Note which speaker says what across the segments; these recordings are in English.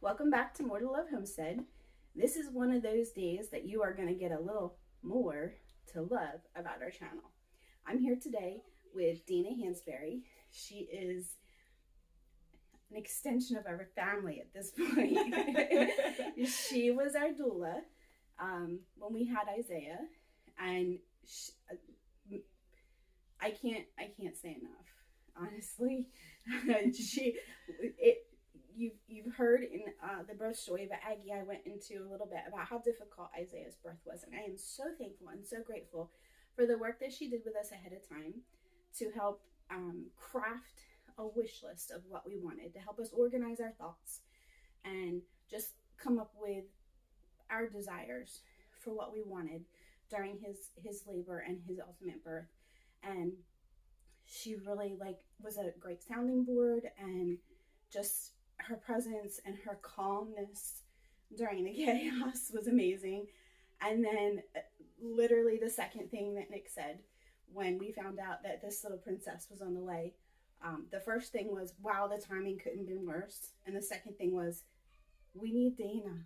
Speaker 1: Welcome back to More to Love Homestead. This is one of those days that you are going to get a little more to love about our channel. I'm here today with Dana Hansbury. She is an extension of our family at this point. She was our doula when we had Isaiah, and I can't say enough, honestly. You've heard in the birth story of Aggie, I went into a little bit about how difficult Isaiah's birth was, and I am so thankful and so grateful for the work that she did with us ahead of time to help craft a wish list of what we wanted, to help us organize our thoughts and just come up with our desires for what we wanted during his labor and his ultimate birth. And she really was a great sounding board, and just her presence and her calmness during the chaos was amazing. And then literally the second thing that Nick said when we found out that this little princess was on the way, the first thing was, wow, the timing couldn't have been worse. And the second thing was, we need Dana.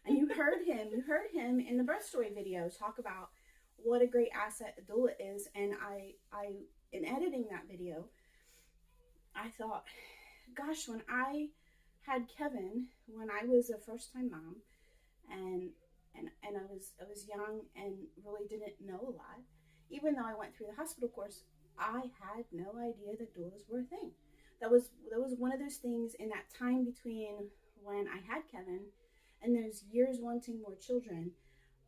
Speaker 1: And you heard him in the birth story video talk about what a great asset a doula is. And I in editing that video, I thought, gosh, when I had Kevin, when I was a first-time mom, and I was young and really didn't know a lot, even though I went through the hospital course, I had no idea that doulas were a thing. That was one of those things in that time between when I had Kevin and those years wanting more children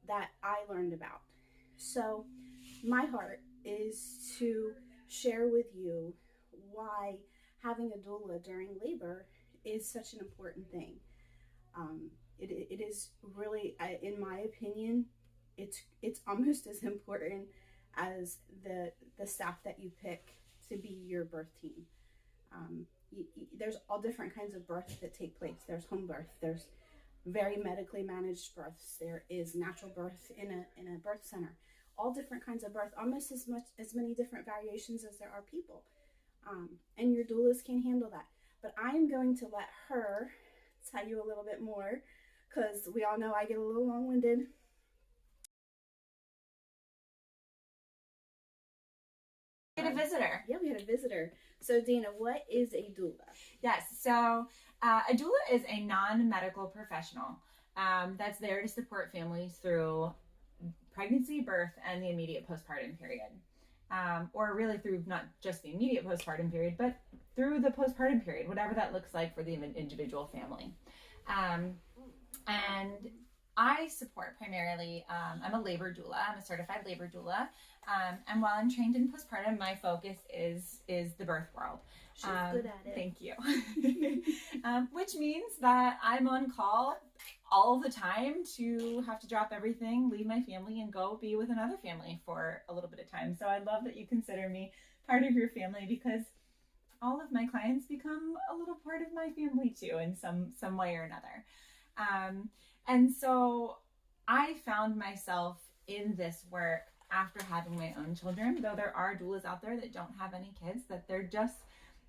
Speaker 1: that I learned about. So my heart is to share with you why having a doula during labor is such an important thing. It is really, in my opinion, it's almost as important as the staff that you pick to be your birth team. There's all different kinds of births that take place. There's home birth. There's very medically managed births. There is natural birth in a birth center. All different kinds of birth, almost as many different variations as there are people. And your doulas can handle that. But I am going to let her tell you a little bit more, because we all know I get a little long-winded.
Speaker 2: We had a visitor.
Speaker 1: Yeah, we had a visitor. So Dana, what is a doula?
Speaker 2: Yes, so a doula is a non-medical professional that's there to support families through pregnancy, birth, and the immediate postpartum period. Or really through not just the immediate postpartum period, but through the postpartum period, whatever that looks like for the individual family. And I support primarily, I'm a labor doula. I'm a certified labor doula. And while I'm trained in postpartum, my focus is the birth world.
Speaker 1: She's good at it.
Speaker 2: Thank you. Which means that I'm on call all the time to have to drop everything, leave my family, and go be with another family for a little bit of time. So I love that you consider me part of your family, because all of my clients become a little part of my family too, in some way or another. And so I found myself in this work after having my own children, though there are doulas out there that don't have any kids, that they're just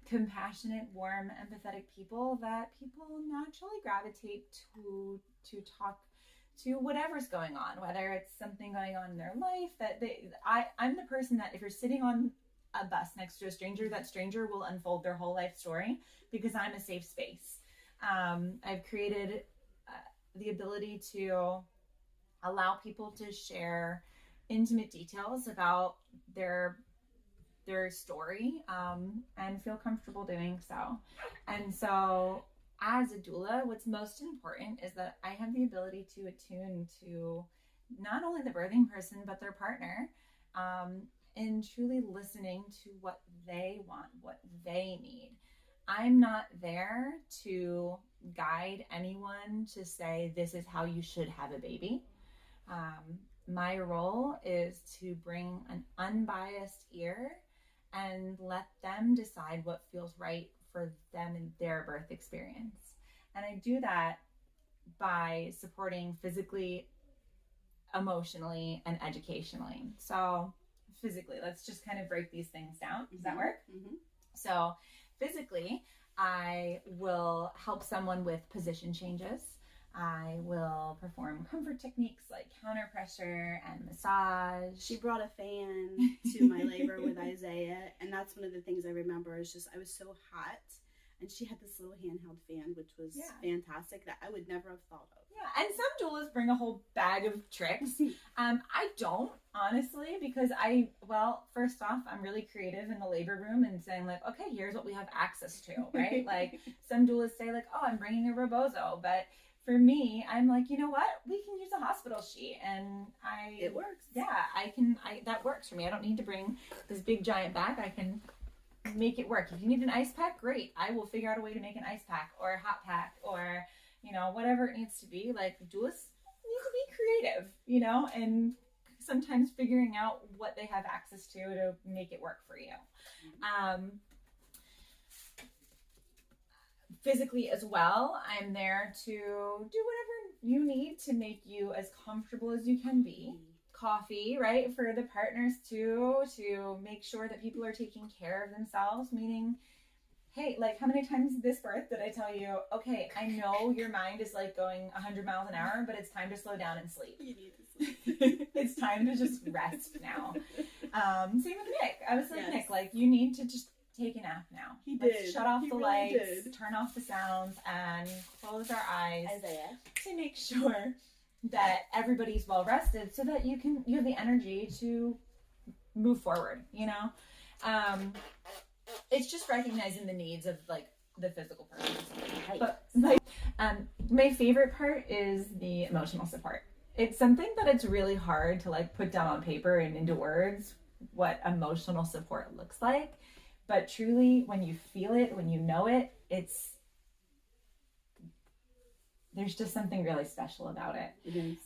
Speaker 2: compassionate, warm, empathetic people that people naturally gravitate to talk to whatever's going on, whether it's something going on in their life that I'm the person that if you're sitting on a bus next to a stranger, that stranger will unfold their whole life story, because I'm a safe space. I've created the ability to allow people to share intimate details about their story, and feel comfortable doing so. And so as a doula, what's most important is that I have the ability to attune to not only the birthing person, but their partner, and truly listening to what they want, what they need. I'm not there to guide anyone to say, this is how you should have a baby. My role is to bring an unbiased ear and let them decide what feels right for them in their birth experience. And I do that by supporting physically, emotionally, and educationally. So physically, let's just kind of break these things down. Does that work?
Speaker 1: Mm-hmm.
Speaker 2: So physically, I will help someone with position changes. I will perform comfort techniques like counter pressure and massage.
Speaker 1: She brought a fan to my labor with Isaiah, and that's one of the things I remember is just I was so hot, and she had this little handheld fan, which was fantastic that I would never have thought of.
Speaker 2: Yeah, and some doulas bring a whole bag of tricks. I don't, honestly, because first off, I'm really creative in the labor room and saying like, okay, here's what we have access to, right? Like some doulas say like, oh, I'm bringing a rebozo, but for me, I'm like, you know what? We can use a hospital sheet, and
Speaker 1: it works.
Speaker 2: Yeah, that works for me. I don't need to bring this big giant bag. I can make it work. If you need an ice pack, great. I will figure out a way to make an ice pack or a hot pack or, whatever it needs to be. Like doulas need to be creative, and sometimes figuring out what they have access to make it work for you. Physically as well, I'm there to do whatever you need to make you as comfortable as you can be. Coffee, right, for the partners too, to make sure that people are taking care of themselves, meaning, hey, like how many times this birth did I tell you, okay, I know your mind is like going 100 miles an hour, but it's time to slow down and sleep.
Speaker 1: You need to sleep.
Speaker 2: It's time to just rest now. Same with Nick. I was like, Nick, like you need to just take a nap now.
Speaker 1: He
Speaker 2: Let's
Speaker 1: did.
Speaker 2: shut off
Speaker 1: He
Speaker 2: the
Speaker 1: really
Speaker 2: lights,
Speaker 1: did.
Speaker 2: turn off the sounds, and close our eyes
Speaker 1: Isaiah.
Speaker 2: to make sure that everybody's well rested so that you have the energy to move forward, It's just recognizing the needs of like the physical person.
Speaker 1: Right.
Speaker 2: But my favorite part is the emotional support. It's something that it's really hard to like put down on paper and into words what emotional support looks like. But truly, when you feel it, when you know it, there's just something really special about it.
Speaker 1: It is.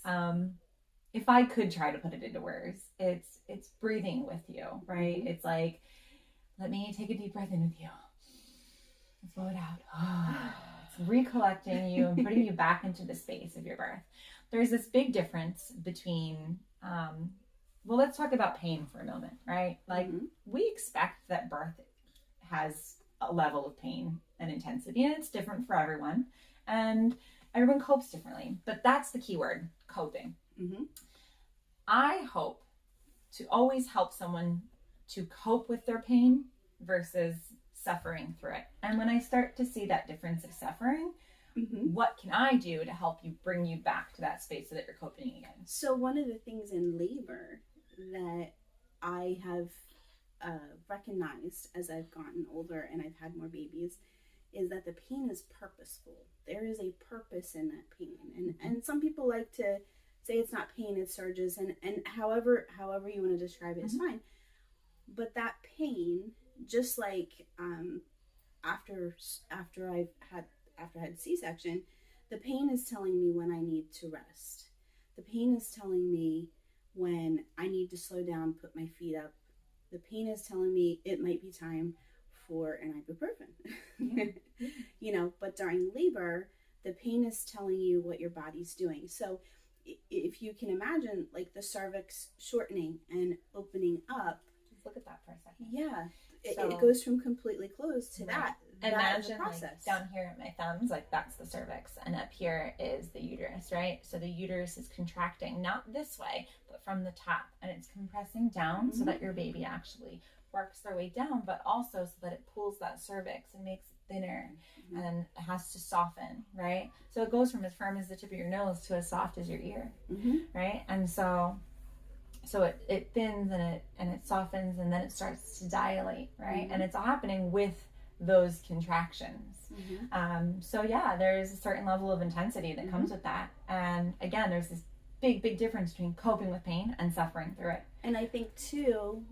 Speaker 2: If I could try to put it into words, it's breathing with you, right? Mm-hmm. It's like, let me take a deep breath in with you. Let's blow it out. It's recollecting you and putting you back into the space of your birth. There's this big difference between, let's talk about pain for a moment, right? Like we expect that birth has a level of pain and intensity, and it's different for everyone. And everyone copes differently, but that's the key word, coping. Mm-hmm. I hope to always help someone to cope with their pain versus suffering through it. And when I start to see that difference of suffering, what can I do to help you bring you back to that space so that you're coping again?
Speaker 1: So one of the things in labor that I have recognized as I've gotten older and I've had more babies is that the pain is purposeful. There is a purpose in that pain. And some people like to say it's not pain, it's surges, and however you want to describe it is fine. But that pain, just like after I had C-section, the pain is telling me when I need to rest. The pain is telling me when I need to slow down, put my feet up. The pain is telling me it might be time for an ibuprofen. But during labor, the pain is telling you what your body's doing. So if you can imagine like the cervix shortening and opening up,
Speaker 2: just look at that for a second.
Speaker 1: Yeah. It goes from completely closed to that.
Speaker 2: Imagine
Speaker 1: process.
Speaker 2: Like down here at my thumbs, like that's the cervix, and up here is the uterus, right? So the uterus is contracting, not this way, but from the top, and it's compressing down so that your baby actually works their way down, but also so that it pulls that cervix and makes it thinner, and it has to soften, right? So it goes from as firm as the tip of your nose to as soft as your ear, right? And so it thins and it softens, and then it starts to dilate, right? And it's all happening with those contractions. There's a certain level of intensity that comes with that. And again, there's this big difference between coping with pain and suffering through it.
Speaker 1: And I think too,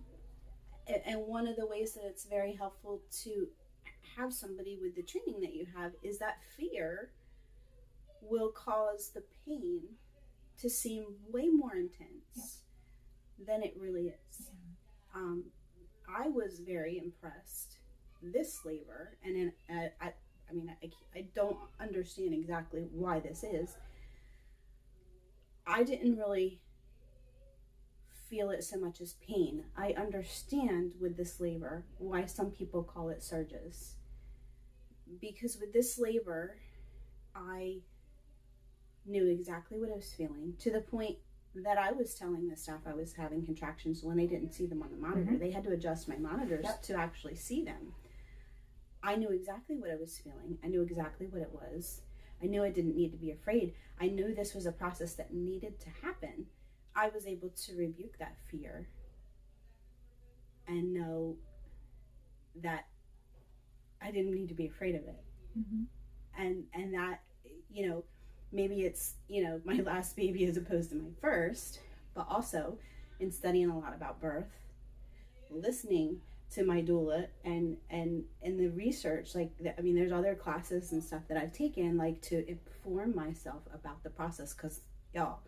Speaker 1: and one of the ways that it's very helpful to have somebody with the training that you have is that fear will cause the pain to seem way more intense than it really is. I was very impressed this labor, and I don't understand exactly why this is. I didn't really feel it so much as pain. I understand with this labor why some people call it surges. because with this labor, I knew exactly what I was feeling, to the point that I was telling the staff I was having contractions when they didn't see them on the monitor.
Speaker 2: Mm-hmm.
Speaker 1: They had to adjust my monitors
Speaker 2: Yep.
Speaker 1: to actually see them. I knew exactly what I was feeling. I knew exactly what it was. I knew I didn't need to be afraid. I knew this was a process that needed to happen. I was able to rebuke that fear and know that I didn't need to be afraid of it.
Speaker 2: Mm-hmm.
Speaker 1: And that, you know, maybe it's, you know, my last baby as opposed to my first, but also in studying a lot about birth, listening to my doula and the research, like, I mean, there's other classes and stuff that I've taken, like, to inform myself about the process, because, y'all,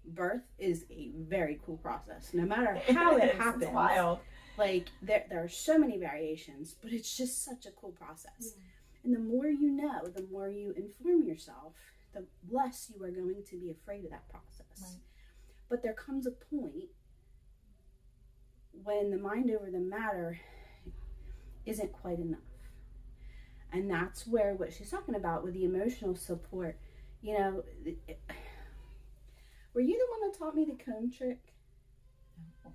Speaker 1: birth is a very cool process. No matter how it happens.
Speaker 2: It's wild.
Speaker 1: Like, there are so many variations, but it's just such a cool process. And the more you know, the more you inform yourself, the less you are going to be afraid of that process.
Speaker 2: Right.
Speaker 1: But there comes a point when the mind over the matter isn't quite enough. And that's where what she's talking about with the emotional support, you know, were you the one that taught me the comb trick?
Speaker 2: No.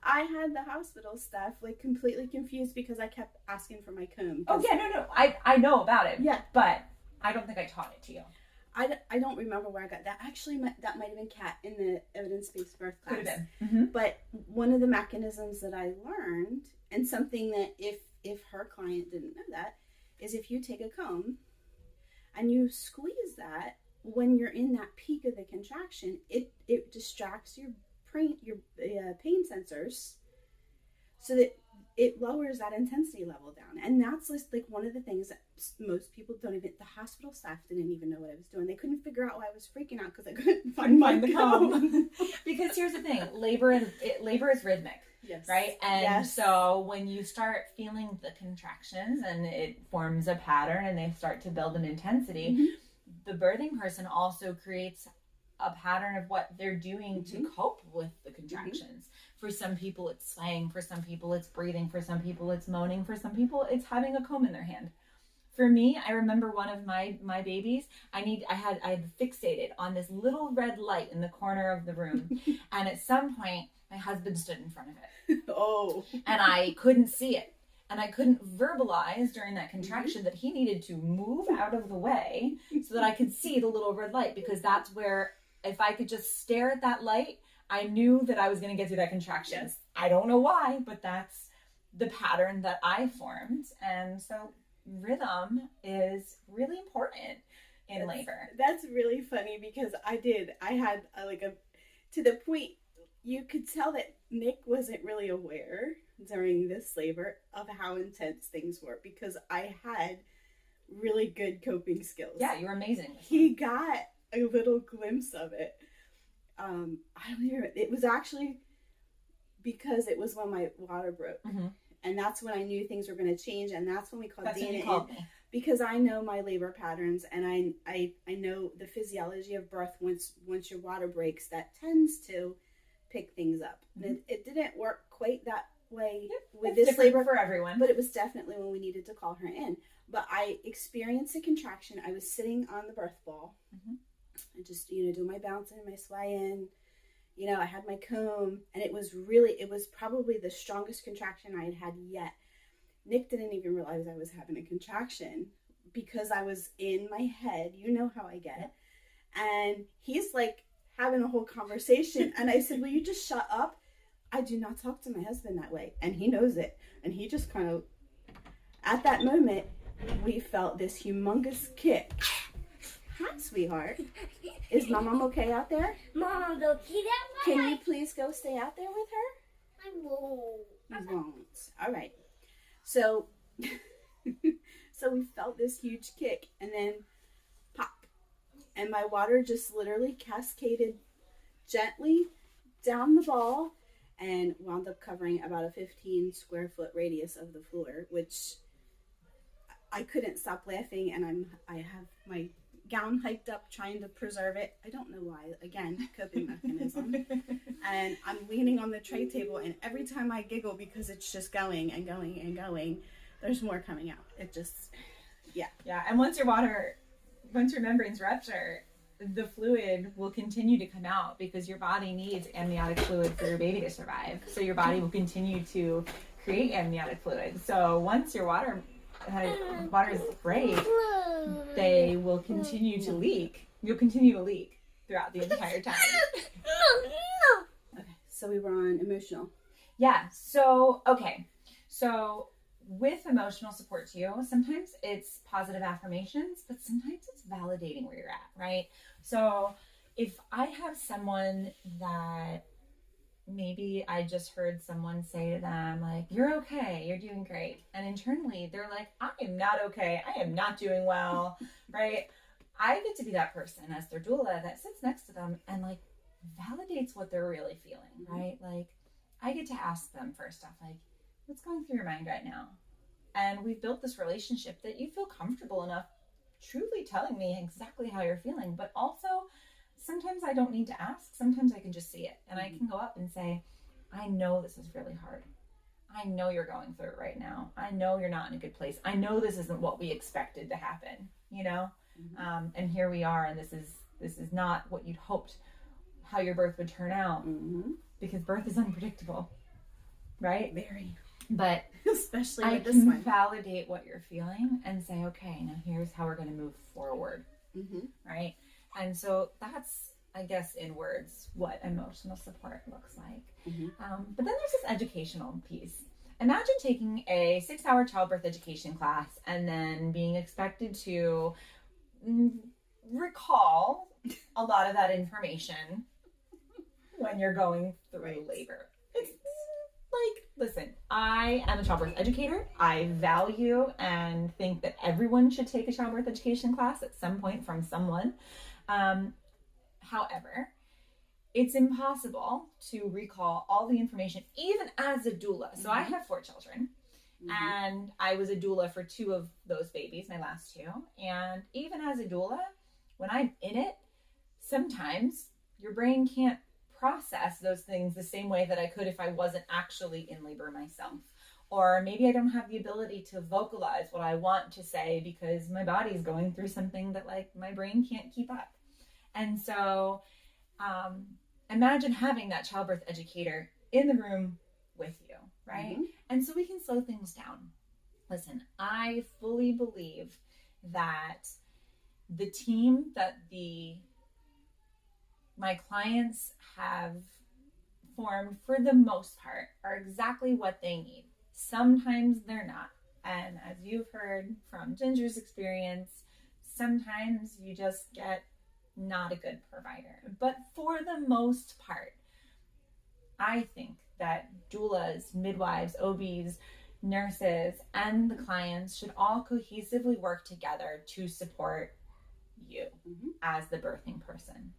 Speaker 1: I had the hospital staff like completely confused because I kept asking for my comb.
Speaker 2: Oh yeah, no, I know about it.
Speaker 1: Yeah,
Speaker 2: but I don't think I taught it to you.
Speaker 1: I don't remember where I got that. Actually, that might have been Kat in the evidence-based birth class.
Speaker 2: Could have been. Mm-hmm.
Speaker 1: But one of the mechanisms that I learned, and something that if her client didn't know that, is if you take a comb and you squeeze that when you're in that peak of the contraction, it distracts your pain sensors, so that it lowers that intensity level down. And that's just like one of the things that most people don't even, the hospital staff didn't even know what I was doing. They couldn't figure out why I was freaking out because I couldn't find the comb.
Speaker 2: Because here's the thing, labor is rhythmic.
Speaker 1: Yes.
Speaker 2: Right? And so when you start feeling the contractions and it forms a pattern and they start to build an intensity,
Speaker 1: Mm-hmm.
Speaker 2: the birthing person also creates a pattern of what they're doing to cope with the contractions. For some people it's swaying, for some people it's breathing, for some people it's moaning, for some people it's having a comb in their hand. For me, I remember one of my babies, I had fixated on this little red light in the corner of the room. And at some point my husband stood in front of it.
Speaker 1: Oh.
Speaker 2: And I couldn't see it. And I couldn't verbalize during that contraction that he needed to move out of the way so that I could see the little red light, because that's where, if I could just stare at that light, I knew that I was going to get through that contraction.
Speaker 1: Yes.
Speaker 2: I don't know why, but that's the pattern that I formed. And so rhythm is really important in labor.
Speaker 1: That's really funny, because I had to the point you could tell that Nick wasn't really aware during this labor of how intense things were, because I had really good coping skills.
Speaker 2: Yeah, you were amazing.
Speaker 1: He got a little glimpse of it. I don't even, it was actually because it was when my water broke. And that's when I knew things were going to change, and that's when we called Dana in, because I know my labor patterns, and I know the physiology of birth. Once your water breaks, that tends to pick things up. And it didn't work quite that way with this labor
Speaker 2: for everyone,
Speaker 1: but it was definitely when we needed to call her in. But I experienced a contraction. I was sitting on the birth ball. I just, do my bouncing, my swaying. I had my comb, and it was probably the strongest contraction I had had yet. Nick didn't even realize I was having a contraction because I was in my head. You know how I get. And he's like having a whole conversation. And I said, will you just shut up? I do not talk to my husband that way. And he knows it. And he just kind of, at that moment, we felt this humongous kick. Hi, sweetheart. Is my mom okay out there?
Speaker 3: Mom's okay that way?
Speaker 1: Can you please go stay out there with her?
Speaker 3: I won't.
Speaker 1: You won't. All right. So, we felt this huge kick, and then pop. And my water just literally cascaded gently down the ball and wound up covering about a 15 square foot radius of the floor, which I couldn't stop laughing, and I have my gown hiked up trying to preserve it. I don't know why. Again, coping mechanism. And I'm leaning on the tray table, and every time I giggle, because it's just going and going and going, there's more coming out. It just,
Speaker 2: Yeah. And once your membranes rupture, the fluid will continue to come out because your body needs amniotic fluid for your baby to survive. So your body will continue to create amniotic fluid. So once your water is break, they will continue to leak. You'll continue to leak throughout the entire time.
Speaker 1: okay. So we were on emotional.
Speaker 2: Yeah. So with emotional support too, sometimes it's positive affirmations, but sometimes it's validating where you're at, right? So if I have someone that maybe I just heard someone say to them, like, you're okay, you're doing great. And internally they're like, I am not okay. I am not doing well, right? I get to be that person as their doula that sits next to them and like validates what they're really feeling, right? Like I get to ask them first off, like, what's going through your mind right now? And we've built this relationship that you feel comfortable enough truly telling me exactly how you're feeling. But also, sometimes I don't need to ask. Sometimes I can just see it. And I can go up and say, I know this is really hard. I know you're going through it right now. I know you're not in a good place. I know this isn't what we expected to happen, you know? And here we are, and this is not what you'd hoped how your birth would turn out, because birth is unpredictable, right?
Speaker 1: Very.
Speaker 2: But
Speaker 1: especially
Speaker 2: I
Speaker 1: with this
Speaker 2: can
Speaker 1: one.
Speaker 2: validate what you're feeling and say, okay, now here's how we're going to move forward, right? And so that's, I guess, in words, what emotional support looks like. But then there's this educational piece. Imagine taking a 6-hour childbirth education class and then being expected to recall a lot of that information when you're going through labor. It's like, listen, I am a childbirth educator. I value and think that everyone should take a childbirth education class at some point from someone. However, it's impossible to recall all the information, even as a doula. So I have 4 children, and I was a doula for 2 of those babies, my last 2. And even as a doula, when I'm in it, sometimes your brain can't process those things the same way that I could if I wasn't actually in labor myself. Or maybe I don't have the ability to vocalize what I want to say because my body's going through something that like my brain can't keep up. And so imagine having that childbirth educator in the room with you, right? And so we can slow things down. Listen, I fully believe that the team that my clients have formed, for the most part, are exactly what they need. Sometimes they're not. And as you've heard from Ginger's experience, sometimes you just get not a good provider. But for the most part, I think that doulas, midwives, OBs, nurses, and the clients should all cohesively work together to support you as the birthing person.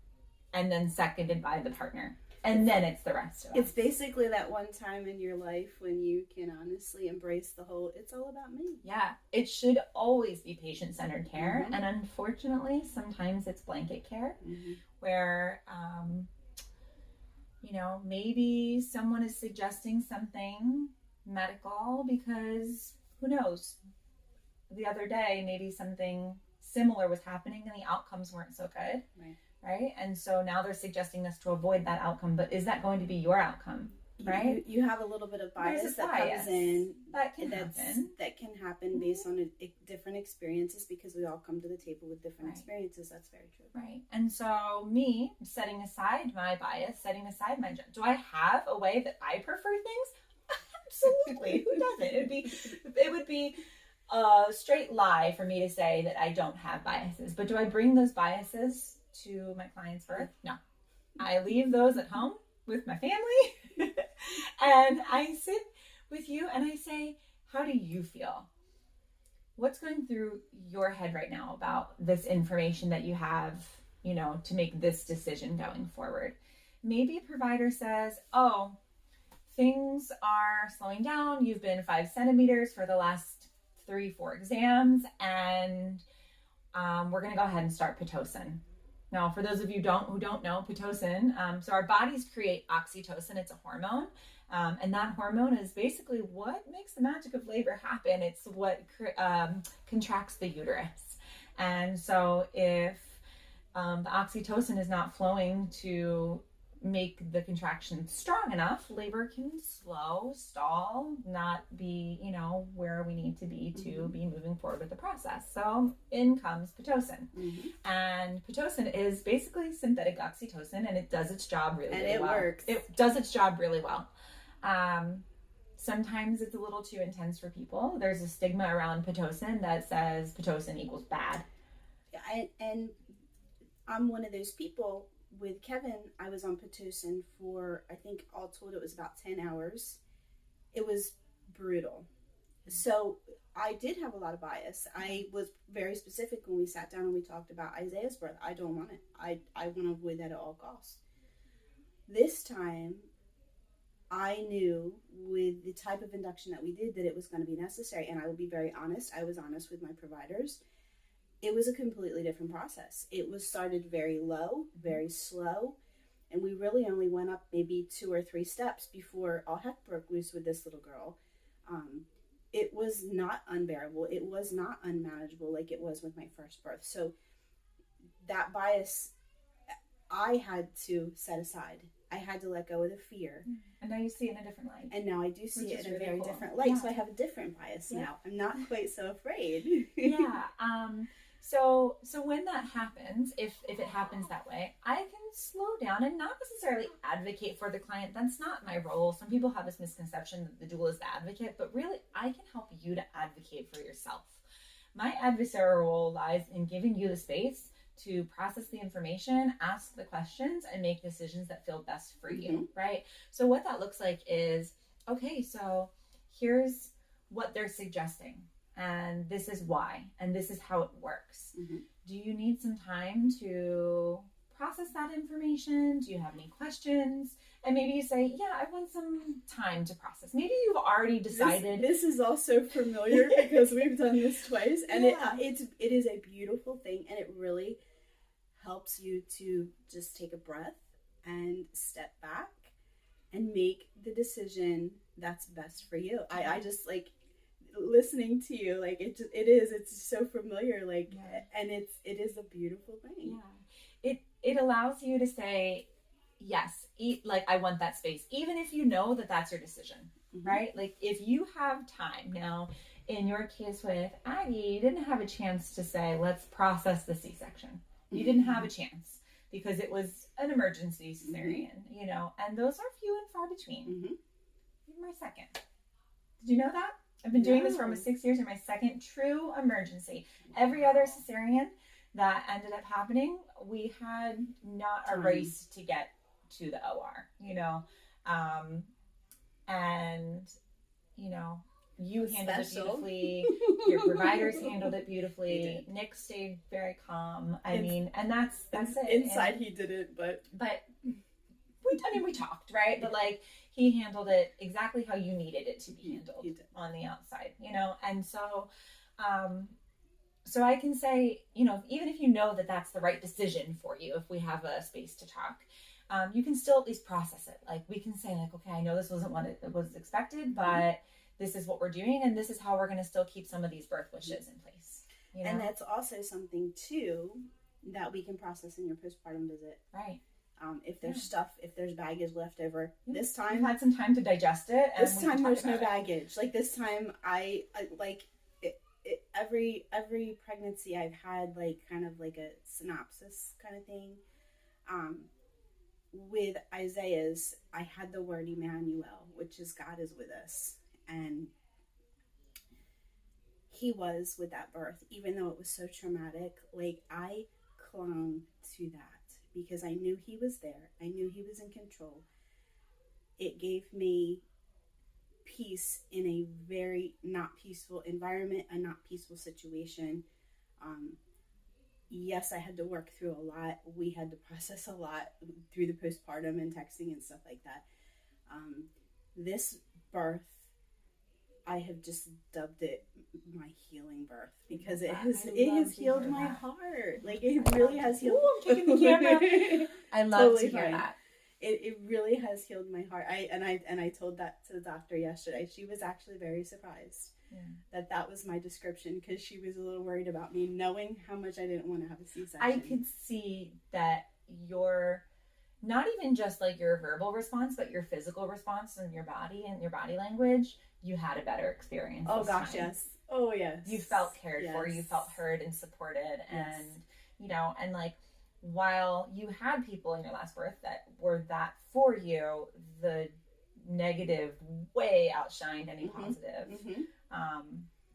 Speaker 2: And then seconded by the partner. And then it's the rest of us.
Speaker 1: It's basically that one time in your life when you can honestly embrace the whole, it's all about me.
Speaker 2: Yeah, it should always be patient-centered care. And unfortunately, sometimes it's blanket care where, maybe someone is suggesting something medical because who knows? The other day, maybe something similar was happening and the outcomes weren't so good. Right? And so now they're suggesting this to avoid that outcome, but is that going to be your outcome? Right?
Speaker 1: You have a little bit of bias that comes in.
Speaker 2: That can happen.
Speaker 1: That can happen based on different experiences because we all come to the table with different experiences. That's very true.
Speaker 2: Right. And so me setting aside my bias, setting aside my judgment. Do I have a way that I prefer things? Absolutely. Who doesn't? It would be a straight lie for me to say that I don't have biases. But do I bring those biases to my client's birth? No. I leave those at home with my family and I sit with you and I say, how do you feel? What's going through your head right now about this information that you have, to make this decision going forward? Maybe a provider says, oh, things are slowing down. You've been 5 centimeters for the last 3-4 exams and we're going to go ahead and start Pitocin. Now, for those of you who don't know, Pitocin, so our bodies create oxytocin. It's a hormone. And that hormone is basically what makes the magic of labor happen. It's what contracts the uterus. And so if the oxytocin is not flowing to make the contraction strong enough, labor can slow, stall, not be, where we need to be to be moving forward with the process. So in comes Pitocin. And Pitocin is basically synthetic oxytocin, and it does its job really well. And it works. It does its job really well. Sometimes it's a little too intense for people. There's a stigma around Pitocin that says Pitocin equals bad.
Speaker 1: Yeah, and I'm one of those people. With Kevin, I was on Pitocin for, I think all told it was about 10 hours. It was brutal. So I did have a lot of bias. I was very specific when we sat down and we talked about Isaiah's birth. I don't want it. I want to avoid that at all costs. This time, I knew with the type of induction that we did that it was going to be necessary. And I will be very honest. I was honest with my providers. It was a completely different process. It was started very low, very slow, and we really only went up maybe 2 or 3 steps before all heck broke loose with this little girl. It was not unbearable. It was not unmanageable like it was with my first birth. So that bias, I had to set aside. I had to let go of the fear.
Speaker 2: And now you see it in a different light.
Speaker 1: And now I do see it in a very different light. Yeah. So I have a different bias now. I'm not quite so afraid.
Speaker 2: Yeah. So when that happens, if it happens that way, I can slow down and not necessarily advocate for the client. That's not my role. Some people have this misconception that the doula is the advocate, but really I can help you to advocate for yourself. My adversarial role lies in giving you the space to process the information, ask the questions, and make decisions that feel best for you, right? So what that looks like is, okay, so here's what they're suggesting. And this is why, and this is how it works. Do you need some time to process that information? Do you have any questions? And maybe you say, yeah, I want some time to process. Maybe you've already decided.
Speaker 1: This is also familiar because we've done this twice, and it is a beautiful thing, and it really helps you to just take a breath and step back and make the decision that's best for you. I just like listening to you, like it's so familiar, like, and it is a beautiful thing.
Speaker 2: Yeah, it allows you to say yes, like I want that space, even if you know that that's your decision, right? Like if you have time now. In your case with Aggie, you didn't have a chance to say, let's process the C-section. You didn't have a chance because it was an emergency cesarean, and those are few and far between. You're my second. Did you know that? I've been doing this for almost 6 years. You're my second true emergency. Every other cesarean that ended up happening, we had not a race to get to the OR, and, you handled it beautifully. Your providers handled it beautifully. Nick stayed very calm. And that's it.
Speaker 1: Inside he didn't, but
Speaker 2: we talked, right? But like he handled it exactly how you needed it to be handled on the outside, And so, so I can say, even if you know that that's the right decision for you, if we have a space to talk, you can still at least process it. Like we can say like, okay, I know this wasn't what it was expected, but this is what we're doing, and this is how we're going to still keep some of these birth wishes in place.
Speaker 1: And that's also something too that we can process in your postpartum visit.
Speaker 2: Right.
Speaker 1: If there's if there's baggage left over, this time
Speaker 2: you've had some time to digest it. And
Speaker 1: this time there's no baggage. Like this time, I like every pregnancy I've had like kind of like a synopsis kind of thing. With Isaiah's, I had the word Emmanuel, which is God is with us. And he was with that birth, even though it was so traumatic. Like I clung to that because I knew he was there. I knew he was in control. It gave me peace in a very not peaceful environment, a not peaceful situation. Yes, I had to work through a lot. We had to process a lot through the postpartum and texting and stuff like that. This birth, I have just dubbed it my healing birth because it has healed my heart. Like it really has healed.
Speaker 2: Ooh, I'm taking the camera. I love to hear that.
Speaker 1: it really has healed my heart. I told that to the doctor yesterday. She was actually very surprised that was my description, because she was a little worried about me knowing how much I didn't want to have a C-section.
Speaker 2: I could see that your, not even just like your verbal response, but your physical response and your body and your body language, you had a better experience.
Speaker 1: Oh gosh, yes. Oh yes.
Speaker 2: You felt cared for, you felt heard and supported, and you know, and like, while you had people in your last birth that were that for you, the negative way outshined any positive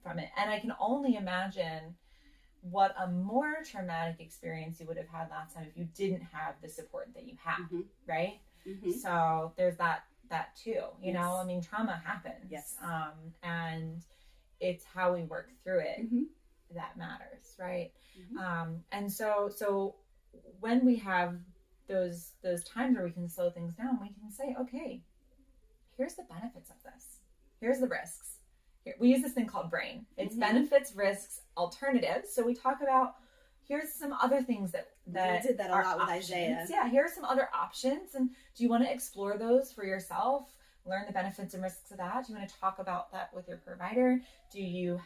Speaker 2: from it. And I can only imagine what a more traumatic experience you would have had last time if you didn't have the support that you had, right? So there's that too, you know, I mean, trauma happens, and it's how we work through it that matters, right? And so when we have those times where we can slow things down, we can say, okay, here's the benefits of this. Here's the risks. Here, we use this thing called BRAIN. It's benefits, risks, alternatives. So we talk about, here's some other things that
Speaker 1: we did that a lot with
Speaker 2: options.
Speaker 1: Isaiah.
Speaker 2: Yeah, here are some other options. And do you want to explore those for yourself? Learn the benefits and risks of that? Do you want to talk about that with your provider? Do you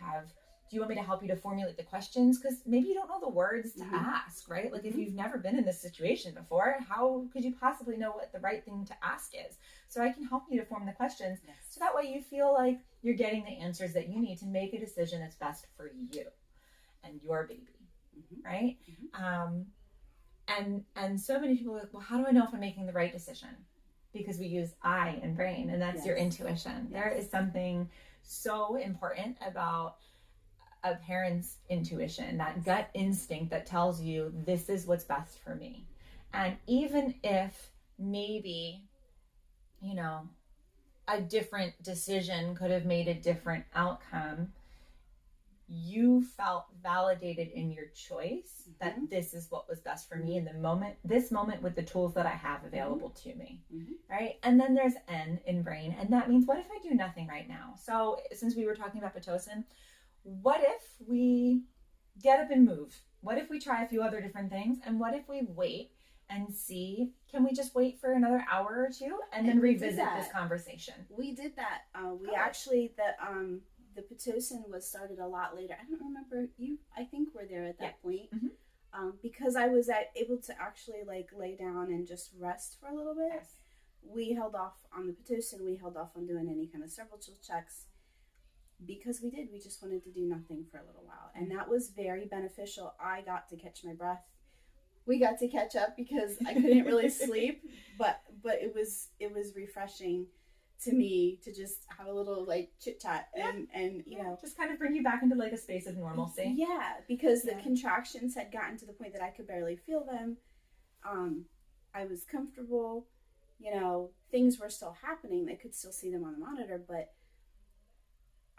Speaker 2: want me to help you to formulate the questions? Because maybe you don't know the words to ask, right? Like if you've never been in this situation before, how could you possibly know what the right thing to ask is? So I can help you to form the questions. So that way you feel like you're getting the answers that you need to make a decision that's best for you and your baby, right? And so many people are like, well, how do I know if I'm making the right decision? Because we use I and BRAIN, and that's your intuition. There is something so important about a parent's intuition, that gut instinct that tells you this is what's best for me. And even if maybe, you know, a different decision could have made a different outcome, you felt validated in your choice that this is what was best for me in this moment with the tools that I have available to me, right? And then there's N in BRAIN, and that means, what if I do nothing right now? So since we were talking about Pitocin, what if we get up and move? What if we try a few other different things? And what if we wait and see, can we just wait for another hour or two and then revisit this conversation?
Speaker 1: We did that. We actually, the Pitocin was started a lot later. I don't remember, I think we're there at that point. Because I was able to actually like lay down and just rest for a little bit. We held off on the Pitocin. We held off on doing any kind of cervical checks. Because we just wanted to do nothing for a little while. And that was very beneficial. I got to catch my breath. We got to catch up because I couldn't really sleep, but it was refreshing to me to just have a little like chit chat and you know,
Speaker 2: just kind of bring you back into like a space of normalcy.
Speaker 1: Yeah, because the contractions had gotten to the point that I could barely feel them. I was comfortable, you know, things were still happening. They could still see them on the monitor, but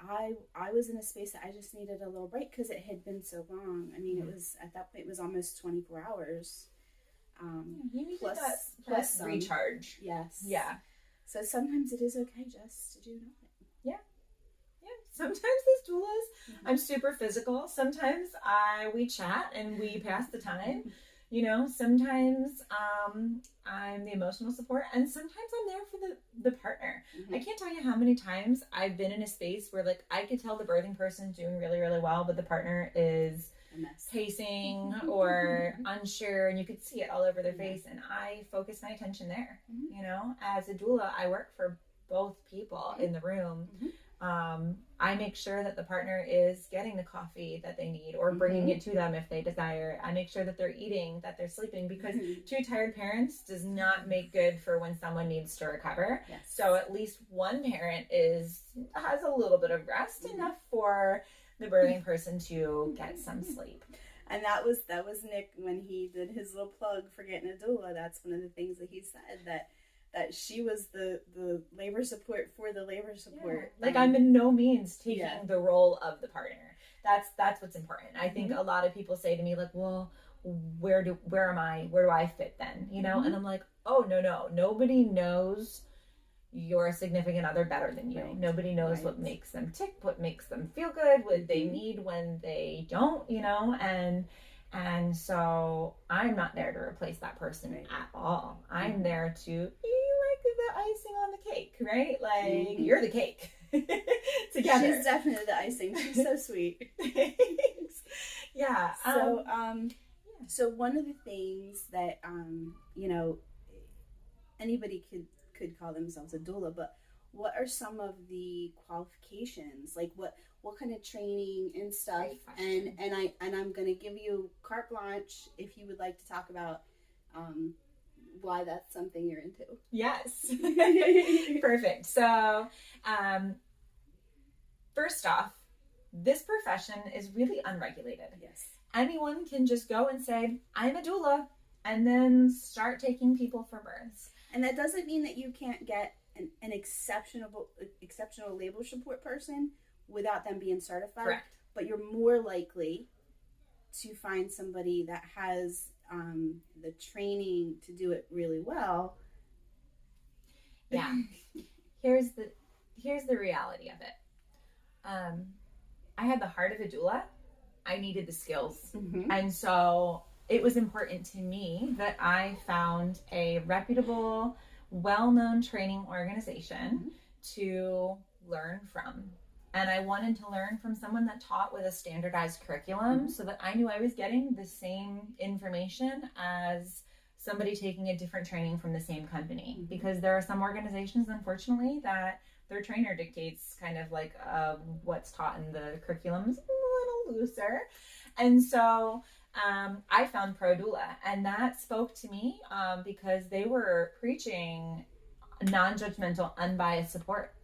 Speaker 1: I was in a space that I just needed a little break because it had been so long. I mean, it was, at that point, it was almost 24 hours.
Speaker 2: You needed plus recharge.
Speaker 1: Yes.
Speaker 2: Yeah.
Speaker 1: So sometimes it is okay just to do nothing.
Speaker 2: Yeah. Sometimes as doulas, I'm super physical. Sometimes we chat and we pass the time. You know, sometimes I'm the emotional support, and sometimes I'm there for the partner. I can't tell you how many times I've been in a space where like I could tell the birthing person's doing really, really well, but the partner is pacing or unsure, and you could see it all over their face, and I focus my attention there. You know, as a doula, I work for both people in the room. I make sure that the partner is getting the coffee that they need or bringing it to them if they desire. I make sure that they're eating, that they're sleeping, because two tired parents does not make good for when someone needs to recover. So at least one parent has a little bit of rest, enough for the birthing person to get some sleep.
Speaker 1: And that was Nick when he did his little plug for getting a doula. That's one of the things that he said, that she was the labor support for the labor support.
Speaker 2: Like I'm in no means taking the role of the partner. That's what's important. I think a lot of people say to me like, well, where am I? Where do I fit then? You know? And I'm like, oh, no. Nobody knows your significant other better than you. Nobody knows what makes them tick, what makes them feel good, what they need when they don't, you know? And so I'm not there to replace that person at all. I'm there to be like the icing on the cake, right? Like, you're the cake together.
Speaker 1: She's definitely the icing. She's so sweet.
Speaker 2: Yeah.
Speaker 1: So one of the things that, anybody could call themselves a doula, but what are some of the qualifications? Like what kind of training and stuff? And I'm going to give you carte blanche if you would like to talk about why that's something you're into.
Speaker 2: Yes. Perfect. So, first off, this profession is really unregulated. Yes. Anyone can just go and say, I'm a doula, and then start taking people for births.
Speaker 1: And that doesn't mean that you can't get an exceptional labor support person without them being certified.
Speaker 2: Correct.
Speaker 1: But you're more likely to find somebody that has the training to do it really well.
Speaker 2: Yeah. Here's the reality of it. I had the heart of a doula. I needed the skills. Mm-hmm. And so it was important to me that I found a reputable, well-known training organization to learn from. And I wanted to learn from someone that taught with a standardized curriculum so that I knew I was getting the same information as somebody taking a different training from the same company. Because there are some organizations, unfortunately, that their trainer dictates kind of like what's taught in the curriculum is a little looser. And so I found Pro Doula, and that spoke to me because they were preaching non-judgmental, unbiased support.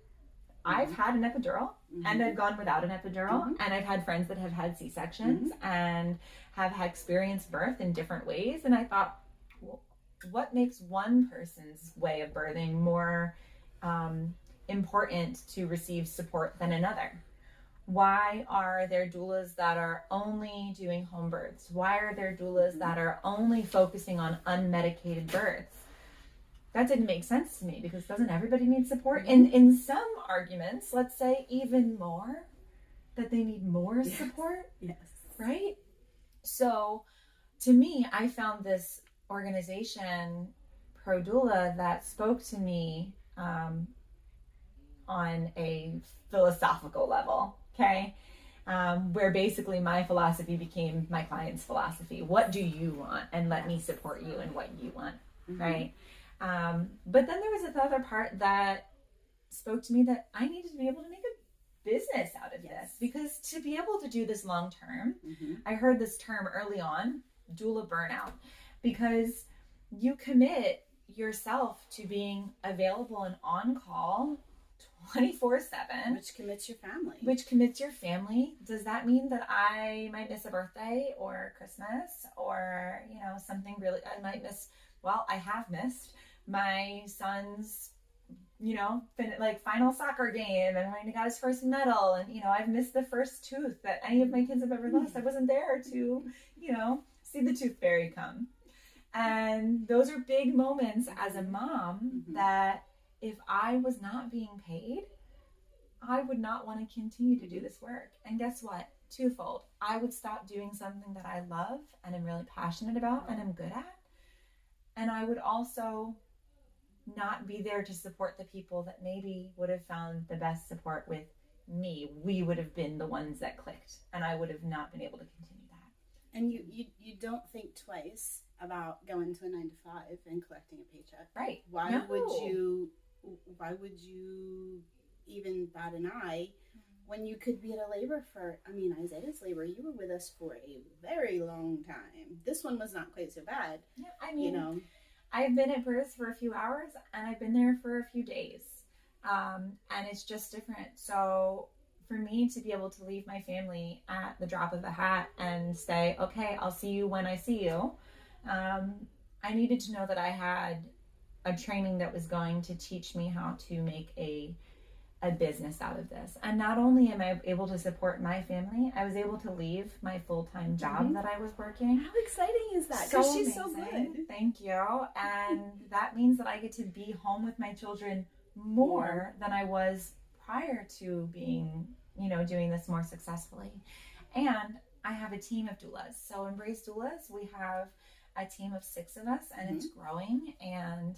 Speaker 2: I've had an epidural and I've gone without an epidural, and I've had friends that have had C-sections and have had experienced birth in different ways. And I thought, well, what makes one person's way of birthing more important to receive support than another? Why are there doulas that are only doing home births? Why are there doulas that are only focusing on unmedicated births? That didn't make sense to me, because doesn't everybody need support? And in some arguments, let's say even more, that they need more support.
Speaker 1: Yes.
Speaker 2: Right? So to me, I found this organization, Pro Doula, that spoke to me on a philosophical level. Okay. Where basically my philosophy became my client's philosophy. What do you want? And let me support you in what you want. Right. But then there was another part that spoke to me that I needed to be able to make a business out of this, because to be able to do this long term, I heard this term early on, doula burnout, because you commit yourself to being available and on call 24/7.
Speaker 1: Which commits your
Speaker 2: family. Does that mean that I might miss a birthday or Christmas or, something really, I might miss, well, I have missed my son's, final soccer game, and when he got his first medal, and, I've missed the first tooth that any of my kids have ever lost. I wasn't there to, see the tooth fairy come. And those are big moments as a mom that if I was not being paid, I would not want to continue to do this work. And guess what? Twofold. I would stop doing something that I love and am really passionate about and am good at. And I would also not be there to support the people that maybe would have found the best support with me. We would have been the ones that clicked, and I would have not been able to continue that.
Speaker 1: And you don't think twice about going to a 9-to-5 and collecting a paycheck.
Speaker 2: Right.
Speaker 1: Why would you even bat an eye when you could be at a labor for, Isaiah's labor, you were with us for a very long time. This one was not quite so bad.
Speaker 2: Yeah, I've been at births for a few hours, and I've been there for a few days. And it's just different. So for me to be able to leave my family at the drop of a hat and say, okay, I'll see you when I see you. I needed to know that I had a training that was going to teach me how to make a business out of this. And not only am I able to support my family, I was able to leave my full-time job that I was working.
Speaker 1: How exciting is that? Because she's so good.
Speaker 2: Thank you. And that means that I get to be home with my children more than I was prior to being, doing this more successfully. And I have a team of doulas. So Embrace Doulas, we have a team of 6 of us, and it's growing. And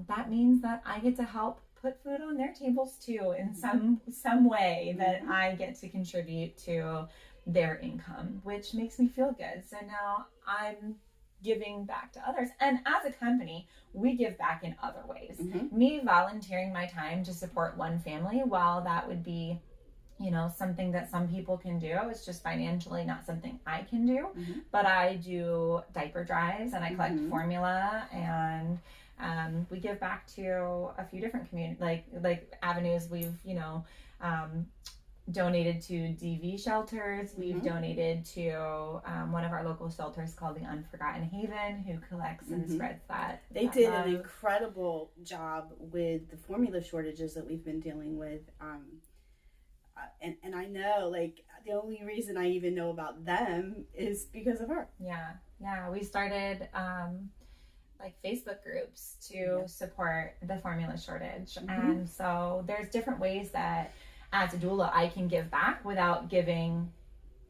Speaker 2: that means that I get to help put food on their tables too in some way that I get to contribute to their income, which makes me feel good. So now I'm giving back to others. And as a company, we give back in other ways. Me volunteering my time to support one family, while that would be, you know, something that some people can do, it's just financially not something I can do. But I do diaper drives, and I collect formula, and we give back to a few different community like avenues. We've, you know, donated to DV shelters. We've donated to one of our local shelters called the Unforgotten Haven, who collects and spreads that.
Speaker 1: They did an incredible job with the formula shortages that we've been dealing with. And I know, like, the only reason I even know about them is because of her.
Speaker 2: Yeah. We started like Facebook groups to support the formula shortage. And so there's different ways that as a doula I can give back without giving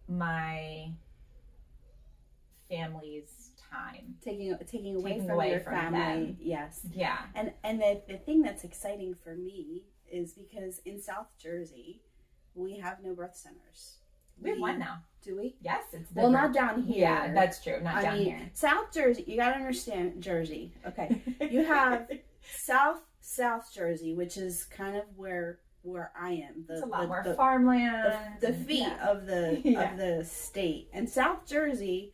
Speaker 2: my family's time.
Speaker 1: Taking away from your family.
Speaker 2: Them.
Speaker 1: Yes.
Speaker 2: Yeah.
Speaker 1: And the thing that's exciting for me is because in South Jersey, we have no birth centers.
Speaker 2: We have one now.
Speaker 1: Do we?
Speaker 2: Yes, it's
Speaker 1: not down here.
Speaker 2: Yeah, that's true. Not down here.
Speaker 1: South Jersey, you gotta understand Jersey. Okay. You have South Jersey, which is kind of where I am.
Speaker 2: It's a lot more farmland.
Speaker 1: The feet of the state. And South Jersey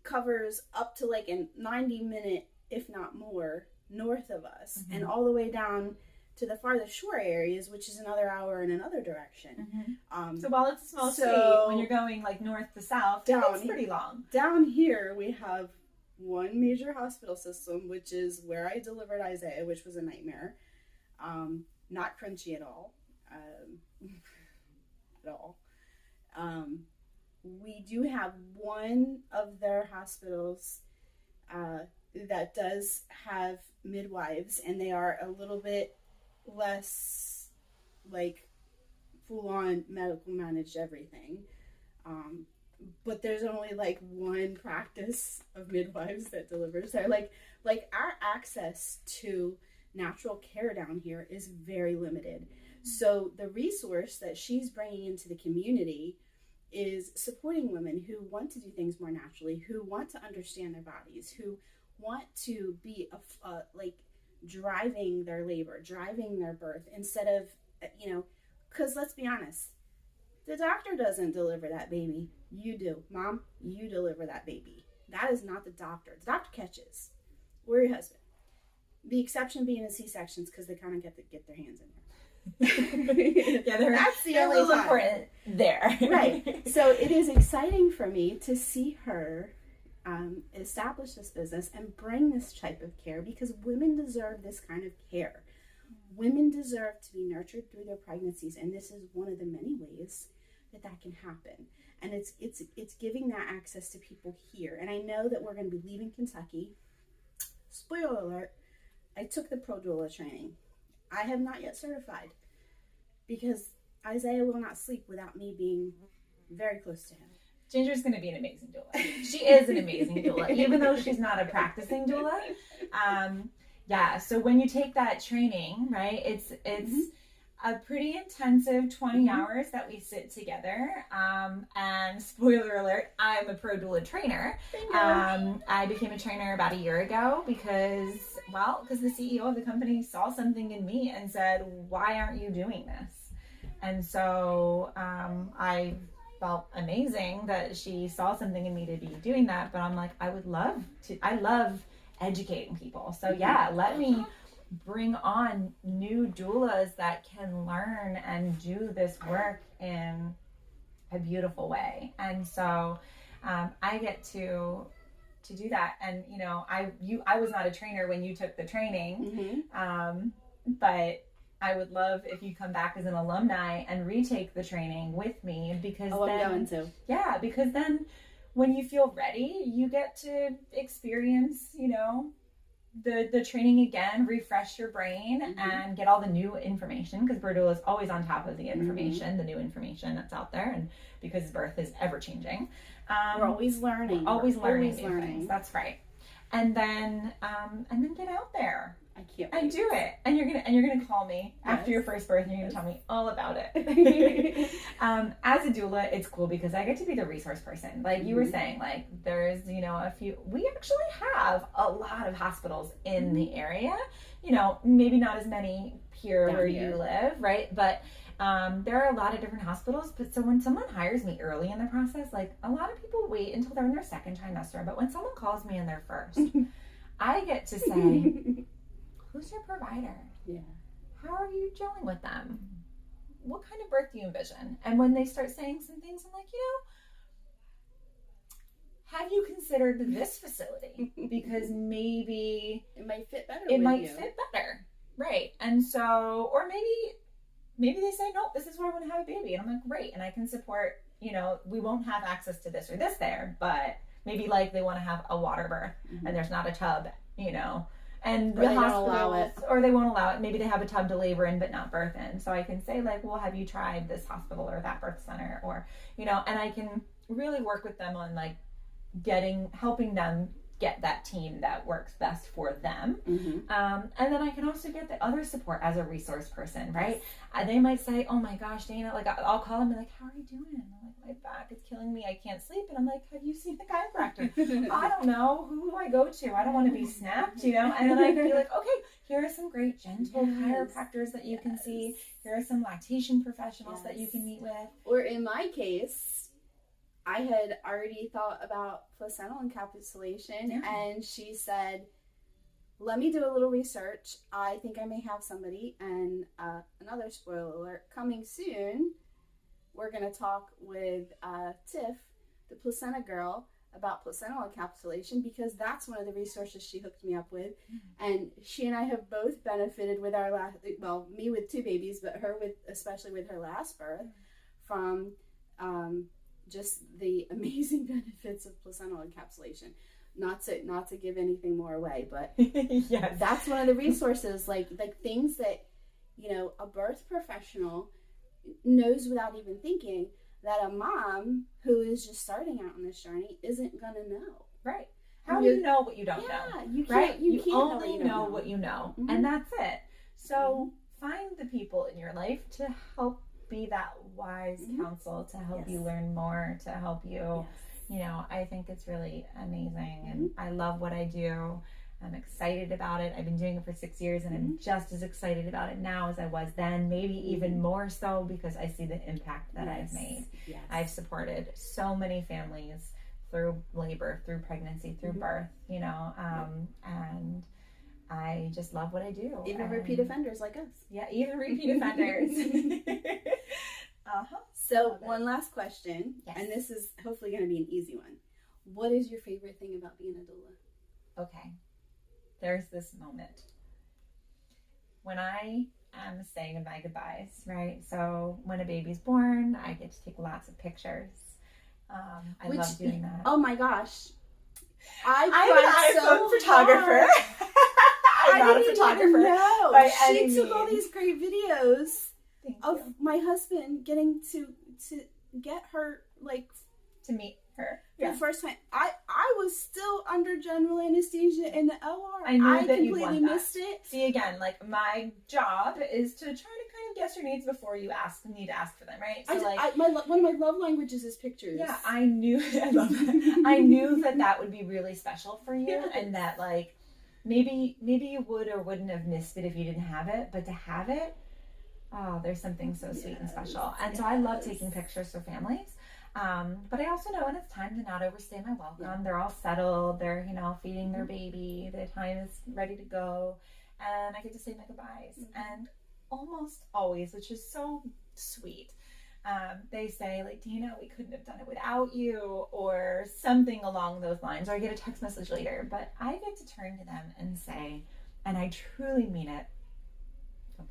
Speaker 1: covers up to like a 90-minute, if not more, north of us, and all the way down to the farthest shore areas, which is another hour in another direction.
Speaker 2: So while it's a small state, when you're going like north to south, it's pretty long.
Speaker 1: Down here, we have one major hospital system, which is where I delivered Isaiah, which was a nightmare. Not crunchy at all. We do have one of their hospitals that does have midwives, and they are a little bit less like full-on medical managed everything, but there's only like one practice of midwives that delivers there. Like our access to natural care down here is very limited. So the resource that she's bringing into the community is supporting women who want to do things more naturally, who want to understand their bodies, who want to be like driving their labor, driving their birth, instead of, you know, because let's be honest, the doctor doesn't deliver that baby. You do. Mom, you deliver that baby. That is not the doctor. The doctor catches. Or your husband. The exception being in C-sections, because they kind of get their hands in there. That's the only
Speaker 2: little important there.
Speaker 1: Right. So it is exciting for me to see her establish this business and bring this type of care, because women deserve this kind of care. Women deserve to be nurtured through their pregnancies, and this is one of the many ways that can happen. And it's giving that access to people here. And I know that we're going to be leaving Kentucky. Spoiler alert, I took the pro doula training. I have not yet certified, because Isaiah will not sleep without me being very close to him.
Speaker 2: Ginger's going to be an amazing doula. She is an amazing doula, even though she's not a practicing doula. So when you take that training, right, it's a pretty intensive 20 hours that we sit together. And spoiler alert, I'm a pro doula trainer. I became a trainer about a year ago because the CEO of the company saw something in me and said, why aren't you doing this? And so I felt amazing that she saw something in me to be doing that. But I'm like, I love educating people. So let me bring on new doulas that can learn and do this work in a beautiful way. And so I get to do that. And you know, I was not a trainer when you took the training, but I would love if you come back as an alumni and retake the training with me, because
Speaker 1: I'm going to.
Speaker 2: Yeah, because then when you feel ready, you get to experience, you know, the training again, refresh your brain and get all the new information, because birth doula is always on top of the information, the new information that's out there, and because birth is ever changing.
Speaker 1: We're always learning.
Speaker 2: We're always learning new things. That's right. And then get out there.
Speaker 1: I can't
Speaker 2: wait. And do it. And you're gonna call me after your first birth, and you're gonna tell me all about it. As a doula, it's cool because I get to be the resource person. Like you were saying, like there's, we actually have a lot of hospitals in the area. Maybe not as many here where you live, right? But there are a lot of different hospitals. But so when someone hires me early in the process, like a lot of people wait until they're in their second trimester. But when someone calls me in their first, I get to say, who's your provider? Yeah. How are you gelling with them? What kind of birth do you envision? And when they start saying some things, I'm like, have you considered this facility? Because maybe
Speaker 1: it might fit better.
Speaker 2: Fit better. Right. And so, or maybe they say, no, this is where I want to have a baby. And I'm like, great. And I can support, we won't have access to this or this there, but maybe like they want to have a water birth and there's not a tub, and the hospitals, or they won't allow it. Maybe they have a tub to labor in, but not birth in. So I can say like, well, have you tried this hospital or that birth center? Or, and I can really work with them on like helping them get that team that works best for them. And then I can also get the other support as a resource person, right? They might say, oh my gosh, Dana, like I'll call them and be like, how are you doing? And I'm like, my back is killing me. I can't sleep. And I'm like, have you seen the chiropractor? I don't know. Who do I go to? I don't want to be snapped, And then I can be like, okay, here are some great gentle chiropractors that you can see. Here are some lactation professionals that you can meet with.
Speaker 1: Or in my case, I had already thought about placental encapsulation, and she said, let me do a little research. I think I may have somebody. And another spoiler alert, coming soon, we're going to talk with Tiff, the placenta girl, about placental encapsulation, because that's one of the resources she hooked me up with. And she and I have both benefited with our last, me with 2 babies, but her especially with her last birth, from just the amazing benefits of placental encapsulation. Not to give anything more away, but that's one of the resources, like things that, a birth professional knows without even thinking, that a mom who is just starting out on this journey isn't going to know.
Speaker 2: Right. How do you know what you don't know?
Speaker 1: You can't,
Speaker 2: right?
Speaker 1: You can't
Speaker 2: only know what you know. And that's it. So find the people in your life to help be that wise counsel, to help you learn more, to help you, I think it's really amazing. And I love what I do. I'm excited about it. I've been doing it for 6 years, and I'm just as excited about it now as I was then, maybe even more so, because I see the impact that I've made. I've supported so many families through labor, through pregnancy, through birth, and I just love what I do.
Speaker 1: Even repeat offenders like us.
Speaker 2: Yeah, even repeat offenders.
Speaker 1: So one last question, and this is hopefully going to be an easy one. What is your favorite thing about being a doula?
Speaker 2: Okay. There's this moment when I am saying my goodbyes, right? So when a baby's born, I get to take lots of pictures. I love doing that.
Speaker 1: Oh my gosh. I'm
Speaker 2: an iPhone photographer. I'm not a photographer.
Speaker 1: No. She took all these great videos of my husband getting to get her,
Speaker 2: to meet her
Speaker 1: for the first time. I was still under general anesthesia in the OR.
Speaker 2: I knew that you
Speaker 1: completely missed it.
Speaker 2: See, again, my job is to try to kind of guess your needs before you need to ask for them, right? So
Speaker 1: one of my love languages is pictures.
Speaker 2: Yeah, I knew. I love that. I knew that would be really special for you, and that maybe you would or wouldn't have missed it if you didn't have it, but to have it, there's something so sweet and special. And so I love taking pictures for families. But I also know when it's time to not overstay my welcome. Yeah. They're all settled. They're, feeding their baby. The time is ready to go. And I get to say my goodbyes. And almost always, which is so sweet, they say, Dana, we couldn't have done it without you, or something along those lines. Or I get a text message later. But I get to turn to them and say, and I truly mean it,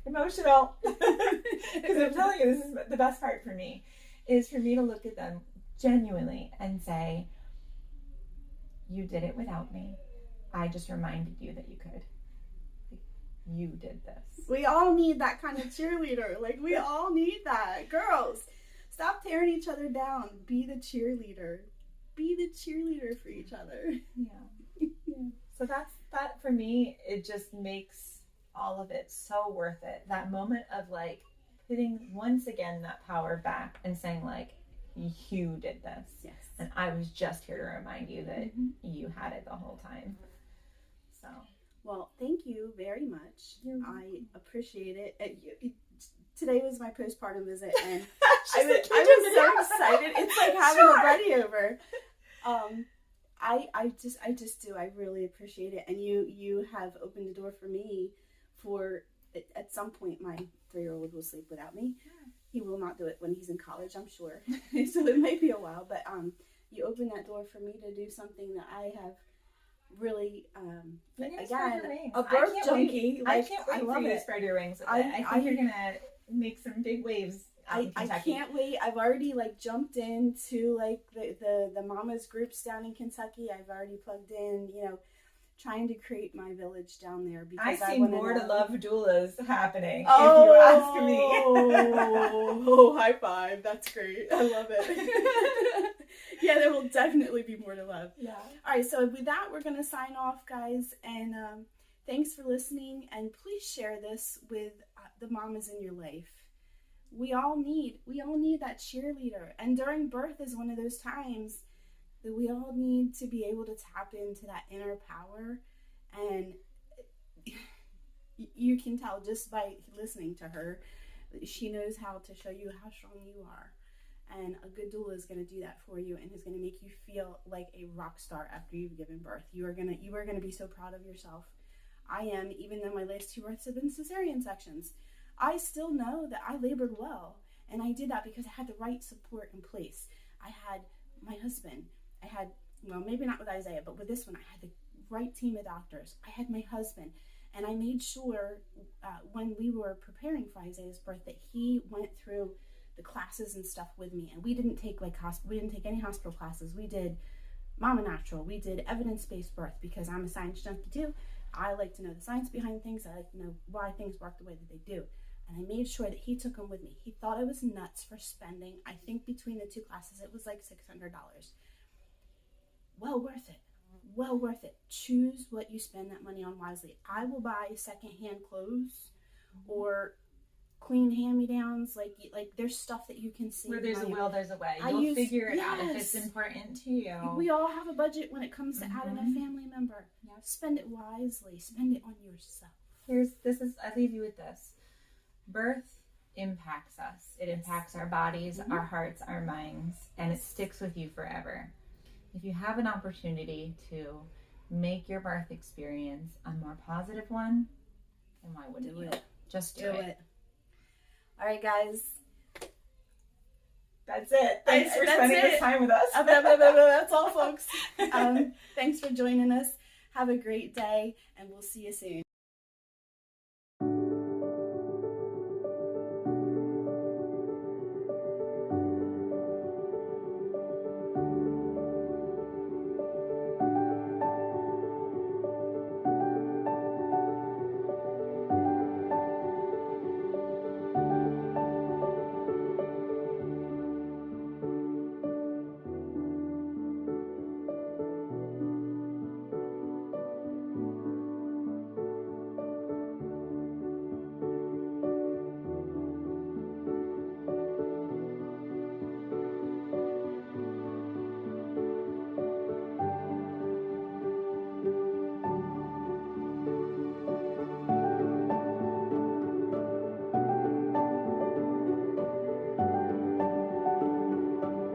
Speaker 2: emotional, because I'm telling you, this is the best part for me, is for me to look at them genuinely and say, you did it without me. I just reminded you that you could. Like, you did this.
Speaker 1: We all need that kind of cheerleader. Like, we all need that. Girls, stop tearing each other down. Be the cheerleader. Be the cheerleader for each other.
Speaker 2: Yeah. So that for me, it just makes all of it so worth it. That moment of like putting once again that power back and saying like, you did this.
Speaker 1: Yes.
Speaker 2: And I was just here to remind you that you had it the whole time. So.
Speaker 1: Well, thank you very much. I appreciate it. Today was my postpartum visit, and I was so excited. It's like having a buddy over. I just do. I really appreciate it, and you have opened the door for me. For at some point, my 3-year-old will sleep without me. He will not do it when he's in college, I'm sure. So it might be a while, but you opened that door for me to do something that I have really again a birth junkie.
Speaker 2: I can't wait for you to spread your wings. I think you're gonna make some big waves. I
Speaker 1: can't wait. I've already like jumped into like the mamas groups down in Kentucky. I've already plugged in, trying to create my village down there because
Speaker 2: I see more to love doulas happening.
Speaker 1: Oh,
Speaker 2: if you ask me.
Speaker 1: Oh, high five! That's great. I love it. Yeah, there will definitely be more to love.
Speaker 2: Yeah.
Speaker 1: All right. So with that, we're gonna sign off, guys, and thanks for listening. And please share this with the mamas in your life. We all need that cheerleader, and during birth is one of those times that we all need to be able to tap into that inner power, and you can tell just by listening to her. She knows how to show you how strong you are, and a good doula is going to do that for you, and is going to make you feel like a rock star after you've given birth. You are going to be so proud of yourself. I am, even though my last 2 births have been cesarean sections. I still know that I labored well, and I did that because I had the right support in place. I had my husband. I had, well, maybe not with Isaiah, but with this one, I had the right team of doctors. I had my husband, and I made sure when we were preparing for Isaiah's birth that he went through the classes and stuff with me. And we didn't take any hospital classes. We did Mama Natural. We did evidence-based birth because I'm a science junkie too. I like to know the science behind things. I like to know why things work the way that they do. And I made sure that he took them with me. He thought I was nuts for spending, I think between the 2 classes, it was like $600. Well worth it. Well worth it. Choose what you spend that money on wisely. I will buy secondhand clothes or clean hand-me-downs. Like there's stuff that you can see.
Speaker 2: Where there's a will, there's a way. You'll figure it out if it's important to you.
Speaker 1: We all have a budget when it comes to adding a family member.
Speaker 2: Yep.
Speaker 1: Spend it wisely. Spend it on yourself.
Speaker 2: I leave you with this. Birth impacts us. It impacts our bodies, our hearts, our minds, and it sticks with you forever. If you have an opportunity to make your birth experience a more positive one, then why wouldn't you? Just do it.
Speaker 1: All right, guys.
Speaker 2: That's it. Thanks for spending this time with us.
Speaker 1: That's all, folks. Thanks for joining us. Have a great day, and we'll see you soon.